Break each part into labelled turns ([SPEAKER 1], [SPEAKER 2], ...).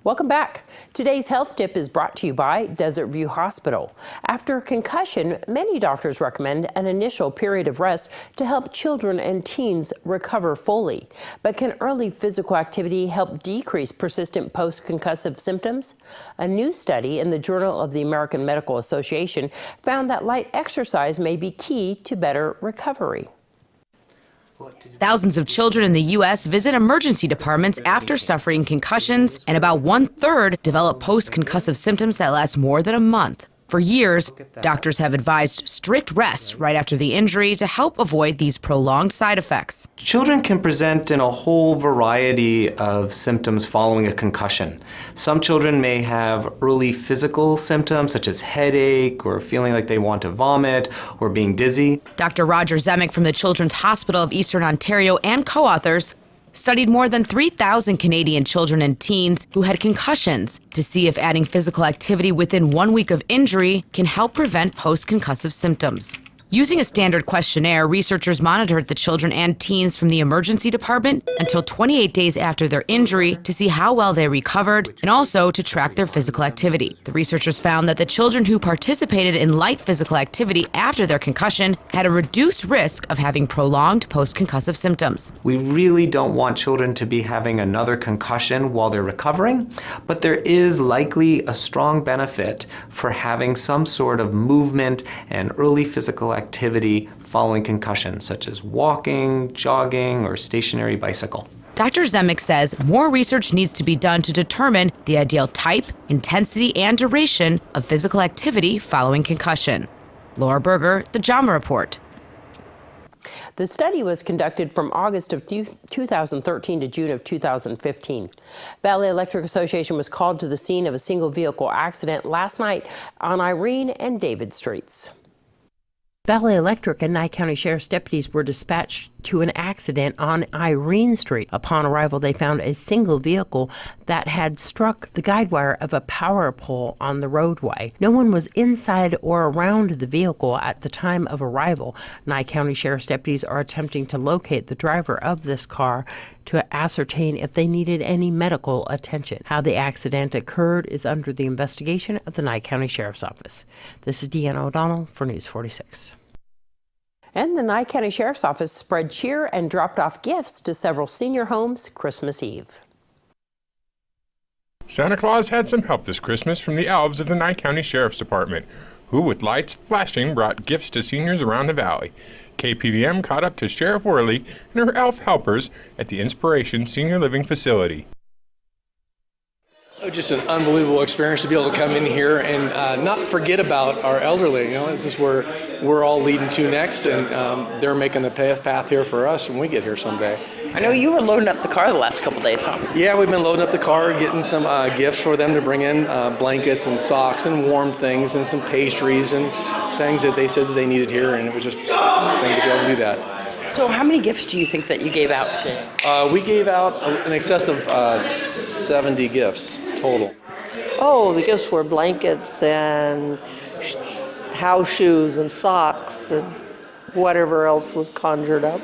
[SPEAKER 1] Welcome back. Today's health tip is brought to you by Desert View Hospital. After a concussion, many doctors recommend an initial period of rest to help children and teens recover fully. But can early physical activity help decrease persistent post-concussive symptoms? A new study in the Journal of the American Medical Association found that light exercise may be key to better recovery.
[SPEAKER 2] Thousands of children in the U.S. visit emergency departments after suffering concussions, and about 1/3 develop post-concussive symptoms that last more than a month. For years, doctors have advised strict rest right after the injury to help avoid these prolonged side effects.
[SPEAKER 3] Children can present in a whole variety of symptoms following a concussion. Some children may have early physical symptoms such as headache or feeling like they want to vomit or being dizzy.
[SPEAKER 2] Dr. Roger Zemick from the Children's Hospital of Eastern Ontario and co-authors studied more than 3,000 Canadian children and teens who had concussions to see if adding physical activity within 1 week of injury can help prevent post-concussive symptoms. Using a standard questionnaire, researchers monitored the children and teens from the emergency department until 28 days after their injury to see how well they recovered and also to track their physical activity. The researchers found that the children who participated in light physical activity after their concussion had a reduced risk of having prolonged post-concussive symptoms.
[SPEAKER 3] We really don't want children to be having another concussion while they're recovering, but there is likely a strong benefit for having some sort of movement and early physical activity following concussion, such as walking, jogging, or stationary bicycle.
[SPEAKER 2] Dr. Zemick says more research needs to be done to determine the ideal type, intensity, and duration of physical activity following concussion. Laura Berger, The JAMA Report.
[SPEAKER 1] The study was conducted from August of 2013 to June of 2015. Valley Electric Association was called to the scene of a single vehicle accident last night on Irene and David Streets. Valley Electric and Nye County Sheriff's deputies were dispatched to an accident on Irene Street. Upon arrival, they found a single vehicle that had struck the guide wire of a power pole on the roadway. No one was inside or around the vehicle at the time of arrival. Nye County Sheriff's deputies are attempting to locate the driver of this car to ascertain if they needed any medical attention. How the accident occurred is under the investigation of the Nye County Sheriff's Office. This is Deanna O'Donnell for News 46. And the Nye County Sheriff's Office spread cheer and dropped off gifts to several senior homes Christmas Eve.
[SPEAKER 4] Santa Claus had some help this Christmas from the elves of the Nye County Sheriff's Department, who, with lights flashing, brought gifts to seniors around the valley. KPVM caught up to Sheriff Worley and her elf helpers at the Inspiration Senior Living Facility.
[SPEAKER 5] Just an unbelievable experience to be able to come in here and not forget about our elderly. You know, this is where we're all leading to next, and they're making the path here for us when we get here someday.
[SPEAKER 1] I know you were loading up the car the last couple days, huh?
[SPEAKER 5] Yeah, we've been loading up the car, getting some gifts for them to bring in, blankets and socks and warm things and some pastries and things that they said that they needed here, and it was just a thing to be able to do that.
[SPEAKER 1] So how many gifts do you think that you gave out today?
[SPEAKER 5] We gave out in excess of 70 gifts total.
[SPEAKER 6] Oh, the gifts were blankets and house shoes and socks and whatever else was conjured up.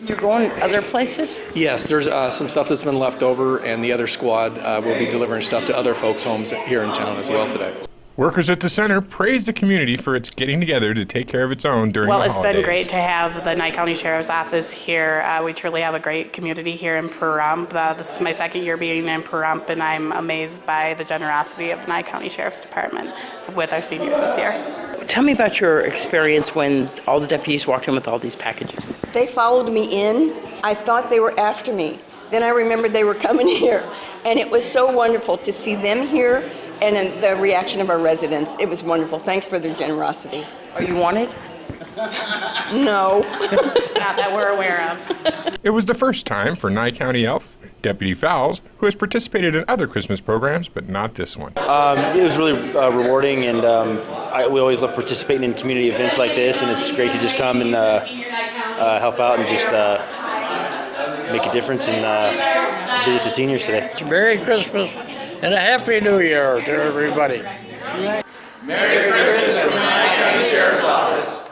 [SPEAKER 1] You're going other places?
[SPEAKER 5] Yes, there's some stuff that's been left over, and the other squad will be delivering stuff to other folks' homes here in town as well today.
[SPEAKER 4] Workers at the center praised the community for its getting together to take care of its own during the holidays.
[SPEAKER 7] Well, it's been great to have the Nye County Sheriff's Office here. We truly have a great community here in Pahrump. This is my second year being in Pahrump, and I'm amazed by the generosity of the Nye County Sheriff's Department with our seniors this year.
[SPEAKER 1] Tell me about your experience when all the deputies walked in with all these packages.
[SPEAKER 8] They followed me in. I thought they were after me. Then I remembered they were coming here. And it was so wonderful to see them here and the reaction of our residents. It was wonderful. Thanks for their generosity.
[SPEAKER 1] Are you wanted?
[SPEAKER 8] No.
[SPEAKER 7] Not that we're aware of.
[SPEAKER 4] It was the first time for Nye County Elf Deputy Fowles, who has participated in other Christmas programs, but not this one.
[SPEAKER 9] It was really rewarding, and we always love participating in community events like this, and it's great to just come and help out and just make a difference and visit the seniors today.
[SPEAKER 10] Merry Christmas and a Happy New Year to everybody.
[SPEAKER 11] Merry Christmas, Nye County Sheriff's Office.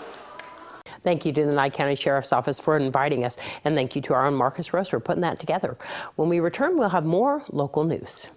[SPEAKER 1] Thank you to the Nye County Sheriff's Office for inviting us, and thank you to our own Marcus Rose for putting that together. When we return, we'll have more local news.